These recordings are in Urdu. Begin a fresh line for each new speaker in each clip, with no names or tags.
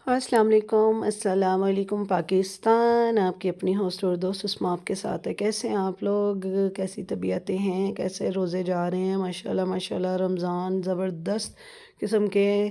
السلام علیکم پاکستان، آپ کی اپنی ہوسٹ اور دوست اسما آپ کے ساتھ ہے۔ کیسے ہیں آپ لوگ؟ کیسی طبیعتیں ہیں؟ کیسے روزے جا رہے ہیں؟ ماشاءاللہ رمضان زبردست قسم کے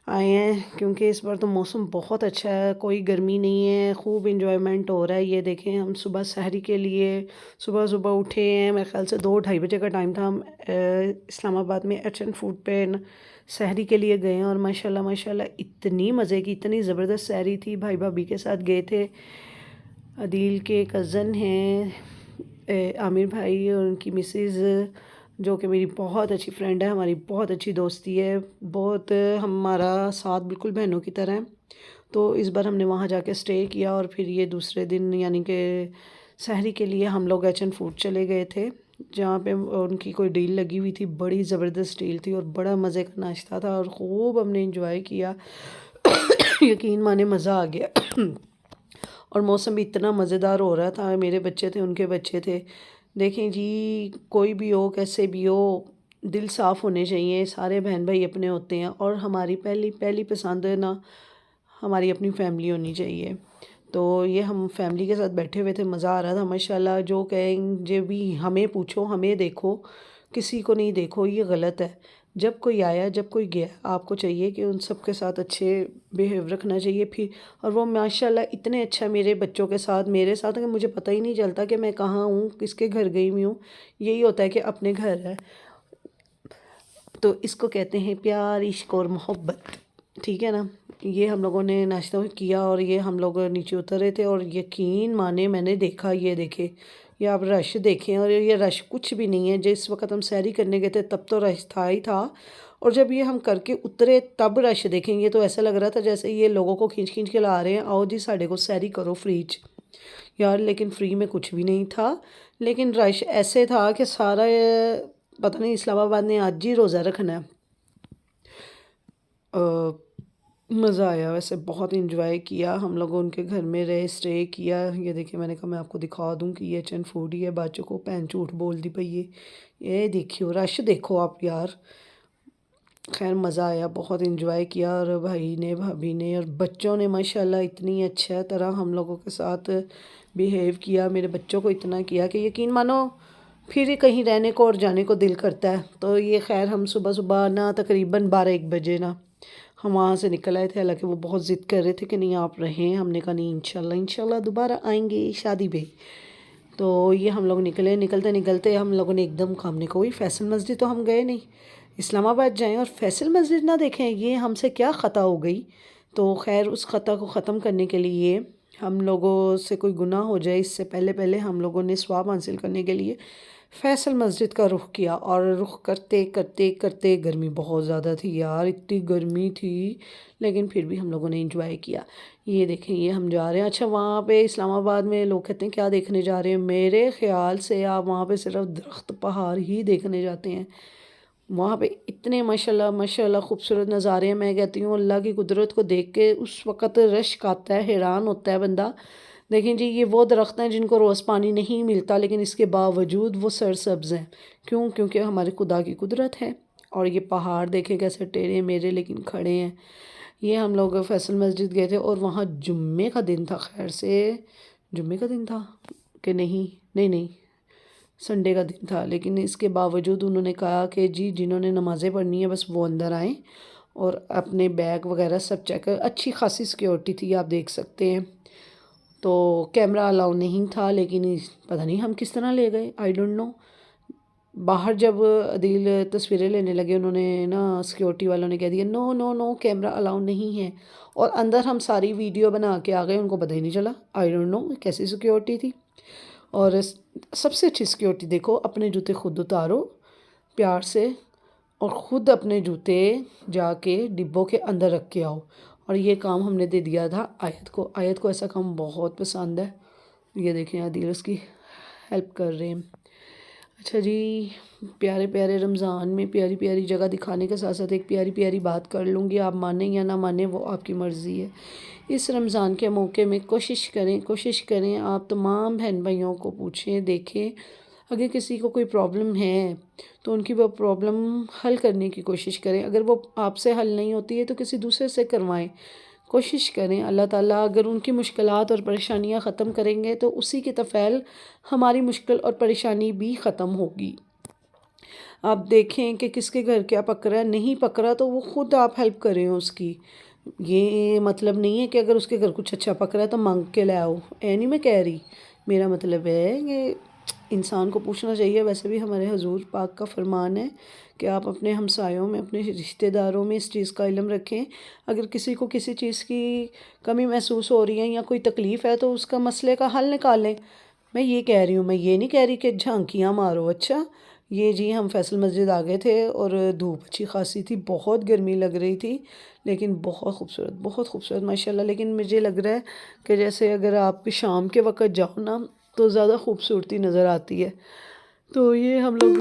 آئے ہیں، کیونکہ اس بار تو موسم بہت اچھا ہے، کوئی گرمی نہیں ہے، خوب انجوائمنٹ ہو رہا ہے۔ یہ دیکھیں، ہم صبح سحری کے لیے صبح اٹھے ہیں، میرے خیال سے 2-2:30 بجے کا ٹائم تھا۔ ہم اسلام آباد میں ایچ این فوڈ پہ سحری کے لیے گئے ہیں، اور ماشاءاللہ اتنی مزے کی، اتنی زبردست سحری تھی۔ بھائی بھابھی کے ساتھ گئے تھے، عدیل کے کزن ہیں عامر بھائی، اور ان کی مسز جو کہ میری بہت اچھی فرینڈ ہے، ہماری بہت اچھی دوستی ہے، بہت ہمارا ساتھ بالکل بہنوں کی طرح ہے۔ تو اس بار ہم نے وہاں جا کے اسٹے کیا، اور پھر یہ دوسرے دن یعنی کہ سحری کے لیے ہم لوگ ایچ این فوڈ چلے گئے تھے، جہاں پہ ان کی کوئی ڈیل لگی ہوئی تھی، بڑی زبردست ڈیل تھی اور بڑا مزے کا ناشتہ تھا، اور خوب ہم نے انجوائے کیا۔ یقین مانے مزہ آ گیا۔ اور موسم بھی اتنا مزیدار ہو رہا تھا، میرے بچے تھے، ان کے بچے تھے۔ دیکھیں جی، کوئی بھی ہو، کیسے بھی ہو، دل صاف ہونے چاہیے، سارے بہن بھائی اپنے ہوتے ہیں، اور ہماری پہلی پسند ہے نا، ہماری اپنی فیملی ہونی چاہیے۔ تو یہ ہم فیملی کے ساتھ بیٹھے ہوئے تھے، مزہ آ رہا تھا ماشاءاللہ۔ جو کہیں جو بھی ہمیں پوچھو، ہمیں دیکھو، کسی کو نہیں دیکھو، یہ غلط ہے۔ جب کوئی آیا، جب کوئی گیا، آپ کو چاہیے کہ ان سب کے ساتھ اچھے بیہیو رکھنا چاہیے پھر۔ اور وہ ماشاءاللہ اتنے اچھا میرے بچوں کے ساتھ، میرے ساتھ، کہ مجھے پتہ ہی نہیں چلتا کہ میں کہاں ہوں، کس کے گھر گئی ہوئی ہوں۔ یہی ہوتا ہے کہ اپنے گھر ہے، تو اس کو کہتے ہیں پیار، عشق اور محبت، ٹھیک ہے نا۔ یہ ہم لوگوں نے ناشتہ کیا، اور یہ ہم لوگ نیچے اترے تھے، اور یقین مانے میں نے دیکھا، یہ دیکھے، یہ آپ رش دیکھیں، اور یہ رش کچھ بھی نہیں ہے۔ جس وقت ہم سحری کرنے گئے تھے تب تو رش تھا ہی تھا، اور جب یہ ہم کر کے اترے تب رش دیکھیں گے تو ایسا لگ رہا تھا جیسے یہ لوگوں کو کھینچ کھینچ کے لا رہے ہیں، آؤ جی ساڑھے کو سحری کرو فری یار۔ لیکن فری میں کچھ بھی نہیں تھا، لیکن رش ایسے تھا کہ سارا پتہ نہیں اسلام آباد نے آج ہی روزہ رکھنا ہے۔ مزہ آیا، ویسے بہت انجوائے کیا ہم لوگوں، ان کے گھر میں رہے، اسٹے کیا۔ یہ دیکھیں، میں نے کہا میں آپ کو دکھا دوں کہ یہ ایچ این فوڈ ہی ہے، بچوں کو پین جھوٹ بول دی پئی یہ دیکھیو رش دیکھو آپ یار۔ خیر مزہ آیا، بہت انجوائے کیا، اور بھائی نے، بھابھی نے، اور بچوں نے ماشاءاللہ اتنی اچھا طرح ہم لوگوں کے ساتھ بیہیو کیا، میرے بچوں کو اتنا کیا کہ یقین مانو پھر کہیں رہنے کو اور جانے کو دل کرتا ہے۔ تو یہ خیر ہم صبح نا تقریباً 12-1 بجے نا ہم وہاں سے نکل آئے تھے، حالانکہ وہ بہت ضد کر رہے تھے کہ نہیں آپ رہیں، ہم نے کہا نہیں، انشاءاللہ دوبارہ آئیں گے شادی پہ۔ تو یہ ہم لوگ نکلتے ہم لوگوں نے ایک دم کام نہیں کوئی، فیصل مسجد تو ہم گئے نہیں، اسلام آباد جائیں اور فیصل مسجد نہ دیکھیں، یہ ہم سے کیا خطا ہو گئی۔ تو خیر اس خطا کو ختم کرنے کے لیے، ہم لوگوں سے کوئی گناہ ہو جائے اس سے پہلے ہم لوگوں نے ثواب حاصل کرنے کے لیے فیصل مسجد کا رخ کیا، اور رخ کرتے گرمی بہت زیادہ تھی یار، اتنی گرمی تھی، لیکن پھر بھی ہم لوگوں نے انجوائے کیا۔ یہ دیکھیں، یہ ہم جا رہے ہیں۔ اچھا، وہاں پہ اسلام آباد میں لوگ کہتے ہیں کیا دیکھنے جا رہے ہیں، میرے خیال سے آپ وہاں پہ صرف درخت پہاڑ ہی دیکھنے جاتے ہیں۔ وہاں پہ اتنے ماشاءاللہ خوبصورت نظارے ہیں، میں کہتی ہوں اللہ کی قدرت کو دیکھ کے اس وقت رشک آتا ہے، حیران ہوتا ہے بندہ۔ دیکھیں جی، یہ وہ درخت ہیں جن کو روز پانی نہیں ملتا، لیکن اس کے باوجود وہ سرسبز ہیں، کیونکہ ہمارے خدا کی قدرت ہے۔ اور یہ پہاڑ دیکھیں کیسے ٹیڑھے میرے لیکن کھڑے ہیں۔ یہ ہم لوگ فیصل مسجد گئے تھے، اور وہاں جمعے کا دن تھا، خیر سے جمعے کا دن تھا کہ نہیں سنڈے کا دن تھا، لیکن اس کے باوجود انہوں نے کہا کہ جی جنہوں نے نمازیں پڑھنی ہیں بس وہ اندر آئیں، اور اپنے بیگ وغیرہ سب چیک کر، اچھی خاصی سیکیورٹی تھی، آپ دیکھ سکتے ہیں۔ تو کیمرہ الاؤ نہیں تھا، لیکن پتہ نہیں ہم کس طرح لے گئے، آئی ڈونٹ نو۔ باہر جب عدیل تصویریں لینے لگے، انہوں نے نا سیکیورٹی والوں نے کہہ دیا نو کیمرہ الاؤ نہیں ہے، اور اندر ہم ساری ویڈیو بنا کے آ گئے، ان کو پتہ ہی نہیں چلا، آئی ڈونٹ نو کیسی سیکیورٹی تھی۔ اور سب سے اچھی سیکیورٹی دیکھو، اپنے جوتے خود اتارو پیار سے، اور خود اپنے جوتے جا کے ڈبوں کے اندر رکھ کے آؤ، اور یہ کام ہم نے دے دیا تھا آیت کو ایسا کام بہت پسند ہے۔ یہ دیکھیں عدیل اس کی ہیلپ کر رہے ہیں۔ اچھا جی، پیارے رمضان میں پیاری جگہ دکھانے کے ساتھ ساتھ ایک پیاری بات کر لوں گی، آپ مانیں یا نہ مانیں وہ آپ کی مرضی ہے۔ اس رمضان کے موقع میں کوشش کریں آپ تمام بہن بھائیوں کو پوچھیں، دیکھیں، اگر کسی کو کوئی پرابلم ہے تو ان کی وہ پرابلم حل کرنے کی کوشش کریں، اگر وہ آپ سے حل نہیں ہوتی ہے تو کسی دوسرے سے کروائیں۔ کوشش کریں اللہ تعالیٰ اگر ان کی مشکلات اور پریشانیاں ختم کریں گے تو اسی کے طفیل ہماری مشکل اور پریشانی بھی ختم ہوگی۔ آپ دیکھیں کہ کس کے گھر کیا پک رہا ہے، نہیں پک رہا تو وہ خود آپ ہیلپ کریں اس کی۔ یہ مطلب نہیں ہے کہ اگر اس کے گھر کچھ اچھا پک رہا ہے تو مانگ کے لے آؤ، نہیں میں کہہ رہی، میرا مطلب ہے کہ انسان کو پوچھنا چاہیے۔ ویسے بھی ہمارے حضور پاک کا فرمان ہے کہ آپ اپنے ہمسایوں میں، اپنے رشتہ داروں میں اس چیز کا علم رکھیں۔ اگر کسی کو کسی چیز کی کمی محسوس ہو رہی ہے یا کوئی تکلیف ہے تو اس کا مسئلے کا حل نکالیں۔ میں یہ کہہ رہی ہوں، میں یہ نہیں کہہ رہی کہ جھانکیاں مارو۔ اچھا یہ جی ہم فیصل مسجد آ گئے تھے اور دھوپ اچھی خاصی تھی، بہت گرمی لگ رہی تھی، لیکن بہت خوبصورت ماشاءاللہ۔ لیکن مجھے لگ رہا ہے کہ جیسے اگر آپ شام کے وقت جاؤ نا تو زیادہ خوبصورتی نظر آتی ہے۔ تو یہ ہم لوگ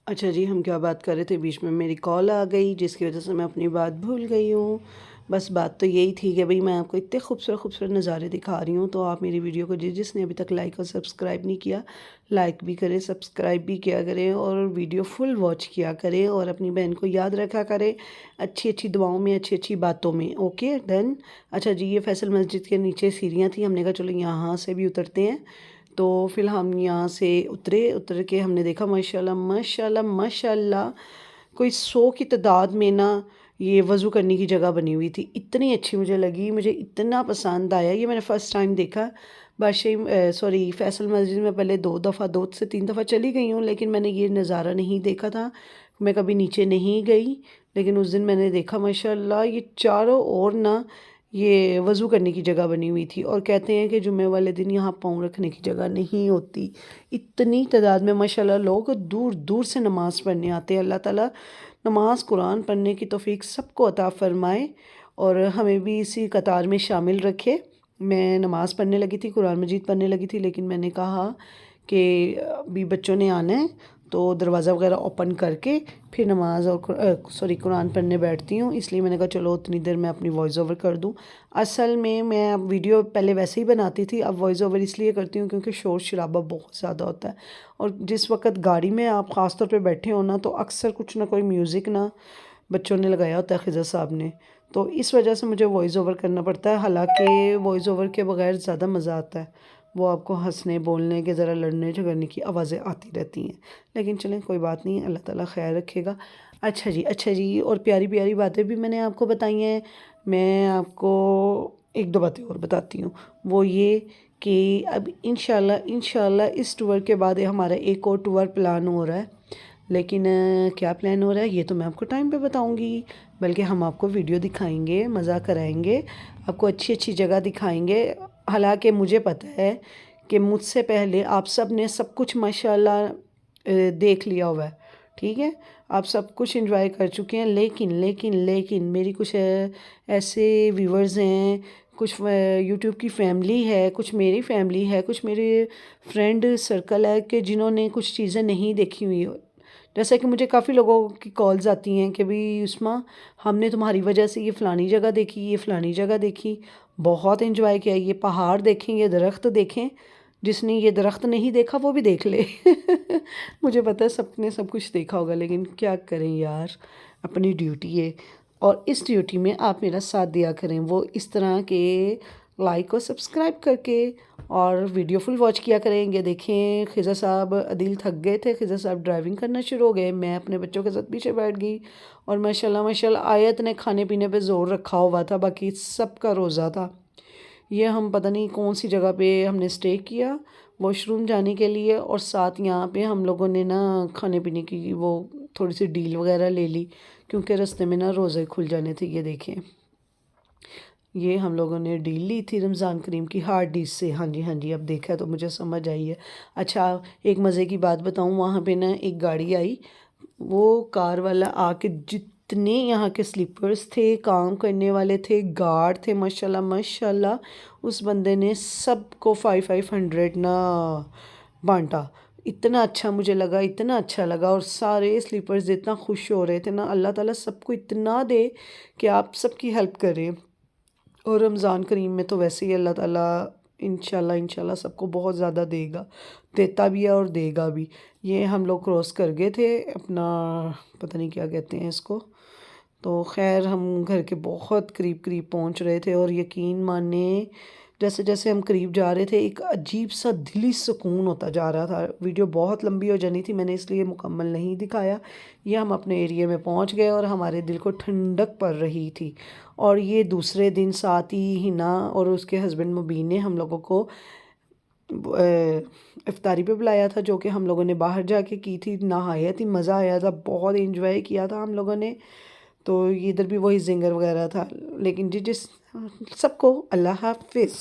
اچھا جی، ہم کیا بات کر رہے تھے، بیچ میں میری کال آ گئی جس کی وجہ سے میں اپنی بات بھول گئی ہوں۔ بس بات تو یہی تھی کہ میں آپ کو اتنے خوبصورت نظارے دکھا رہی ہوں، تو آپ میری ویڈیو کو جس نے ابھی تک لائک اور سبسکرائب نہیں کیا، لائک بھی کریں، سبسکرائب بھی کیا کریں اور ویڈیو فل واچ کیا کریں، اور اپنی بہن کو یاد رکھا کریں اچھی دعاؤں میں، اچھی باتوں میں۔ Okay done. اچھا جی، یہ فیصل مسجد کے نیچے سیڑھیاں تھیں، ہم نے کہا چلو یہاں سے بھی اترتے ہیں۔ تو پھر ہم یہاں سے اتر کے ہم نے دیکھا ماشاءاللہ کوئی 100 کی تعداد میں نا یہ وضو کرنے کی جگہ بنی ہوئی تھی، اتنی اچھی مجھے لگی، مجھے اتنا پسند آیا۔ یہ میں نے فرسٹ ٹائم دیکھا فیصل مسجد میں پہلے 2 سے 3 دفعہ چلی گئی ہوں، لیکن میں نے یہ نظارہ نہیں دیکھا تھا، میں کبھی نیچے نہیں گئی، لیکن اس دن میں نے دیکھا ماشاءاللہ یہ چاروں اور نا یہ وضو کرنے کی جگہ بنی ہوئی تھی، اور کہتے ہیں کہ جمعے والے دن یہاں پاؤں رکھنے کی جگہ نہیں ہوتی۔ اتنی تعداد میں ماشاءاللہ لوگ دور دور سے نماز پڑھنے آتے ہیں۔ اللہ تعالیٰ نماز قرآن پڑھنے کی توفیق سب کو عطا فرمائے اور ہمیں بھی اسی قطار میں شامل رکھے۔ میں نماز پڑھنے لگی تھی، قرآن مجید پڑھنے لگی تھی، لیکن میں نے کہا کہ ابھی بچوں نے آنا ہے تو دروازہ وغیرہ اوپن کر کے پھر نماز اور قرآن پڑھنے بیٹھتی ہوں، اس لیے میں نے کہا چلو اتنی دیر میں اپنی وائس اوور کر دوں۔ اصل میں اب ویڈیو پہلے ویسے ہی بناتی تھی، اب وائس اوور اس لیے کرتی ہوں کیونکہ شور شرابہ بہت زیادہ ہوتا ہے، اور جس وقت گاڑی میں آپ خاص طور پہ بیٹھے ہو نا تو اکثر کچھ نہ کوئی میوزک نا بچوں نے لگایا ہوتا ہے، خضر صاحب نے، تو اس وجہ سے مجھے وائس اوور کرنا پڑتا ہے۔ حالانکہ وائس اوور کے بغیر زیادہ مزہ آتا ہے، وہ آپ کو ہنسنے بولنے کے، ذرا لڑنے جھگڑنے کی آوازیں آتی رہتی ہیں، لیکن چلیں کوئی بات نہیں، اللہ تعالیٰ خیر رکھے گا۔ اچھا جی، اور پیاری پیاری باتیں بھی میں نے آپ کو بتائی ہیں۔ میں آپ کو 1-2 باتیں اور بتاتی ہوں، وہ یہ کہ اب انشاءاللہ اس ٹور کے بعد ہمارا ایک اور ٹور پلان ہو رہا ہے، لیکن کیا پلان ہو رہا ہے یہ تو میں آپ کو ٹائم پہ بتاؤں گی، بلکہ ہم آپ کو ویڈیو دکھائیں گے، مزہ کرائیں گے، آپ کو اچھی جگہ دکھائیں گے۔ حالانکہ مجھے پتہ ہے کہ مجھ سے پہلے آپ سب نے سب کچھ ماشاءاللہ دیکھ لیا ہوا ہے، ٹھیک ہے، آپ سب کچھ انجوائے کر چکے ہیں، لیکن میری کچھ ایسے ویورز ہیں، کچھ یوٹیوب کی فیملی ہے، کچھ میری فیملی ہے، کچھ میرے فرینڈ سرکل ہے کہ جنہوں نے کچھ چیزیں نہیں دیکھی ہوئی، جیسا کہ مجھے کافی لوگوں کی کالز آتی ہیں کہ بھئی عثمیٰ ہم نے تمہاری وجہ سے یہ فلانی جگہ دیکھی، یہ فلانی جگہ دیکھی، بہت انجوائے کیا، یہ پہاڑ دیکھیں، یہ درخت دیکھیں، جس نے یہ درخت نہیں دیکھا وہ بھی دیکھ لے۔ مجھے پتہ ہے سب نے سب کچھ دیکھا ہوگا، لیکن کیا کریں یار، اپنی ڈیوٹی ہے، اور اس ڈیوٹی میں آپ میرا ساتھ دیا کریں، وہ اس طرح کے لائک اور سبسکرائب کر کے، اور ویڈیو فل واچ کیا کریں گے۔ دیکھیں خضر صاحب عدیل تھک گئے تھے، خضر صاحب ڈرائیونگ کرنا شروع ہو گئے، میں اپنے بچوں کے ساتھ پیچھے بیٹھ گئی، اور ماشاءاللہ آیت نے کھانے پینے پہ زور رکھا ہوا تھا، باقی سب کا روزہ تھا۔ یہ ہم پتہ نہیں کون سی جگہ پہ ہم نے اسٹے کیا واش روم جانے کے لیے، اور ساتھ یہاں پہ ہم لوگوں نے نا کھانے پینے کی وہ تھوڑی سی ڈیل وغیرہ لے لی، کیونکہ رستے میں نا روزے کھل جانے تھے۔ یہ دیکھیں، یہ ہم لوگوں نے ڈیل لی تھی رمضان کریم کی ہارڈ ڈیش سے۔ ہاں جی، اب دیکھا تو مجھے سمجھ آئی ہے۔ اچھا ایک مزے کی بات بتاؤں، وہاں پہ نا ایک گاڑی آئی، وہ کار والا آ کے جتنے یہاں کے سلیپرز تھے، کام کرنے والے تھے، گارڈ تھے، ماشاءاللہ اس بندے نے سب کو 500 نا بانٹا۔ اتنا اچھا مجھے لگا، اتنا اچھا لگا، اور سارے سلیپرز اتنا خوش ہو رہے تھے نا، اللہ تعالیٰ سب کو اتنا دے کہ آپ سب کی ہیلپ کریں، اور رمضان کریم میں تو ویسے ہی اللہ تعالیٰ انشاءاللہ سب کو بہت زیادہ دے گا، دیتا بھی ہے اور دے گا بھی۔ یہ ہم لوگ کراس کر گئے تھے اپنا، پتہ نہیں کیا کہتے ہیں اس کو، تو خیر ہم گھر کے بہت قریب قریب پہنچ رہے تھے، اور یقین مانیں جیسے جیسے ہم قریب جا رہے تھے ایک عجیب سا دلی سکون ہوتا جا رہا تھا۔ ویڈیو بہت لمبی ہو جانی تھی، میں نے اس لیے مکمل نہیں دکھایا۔ یہ ہم اپنے ایریے میں پہنچ گئے اور ہمارے دل کو ٹھنڈک پڑ رہی تھی۔ اور یہ دوسرے دن ساتھی ہنا اور اس کے ہسبینڈ مبین نے ہم لوگوں کو افطاری پہ بلایا تھا، جو کہ ہم لوگوں نے باہر جا کے کی تھی۔ نہایت ہی مزہ آیا تھا، بہت انجوائے کیا تھا ہم لوگوں نے۔ تو ادھر بھی وہی زنگر وغیرہ تھا، لیکن جس سب کو اللہ حافظ۔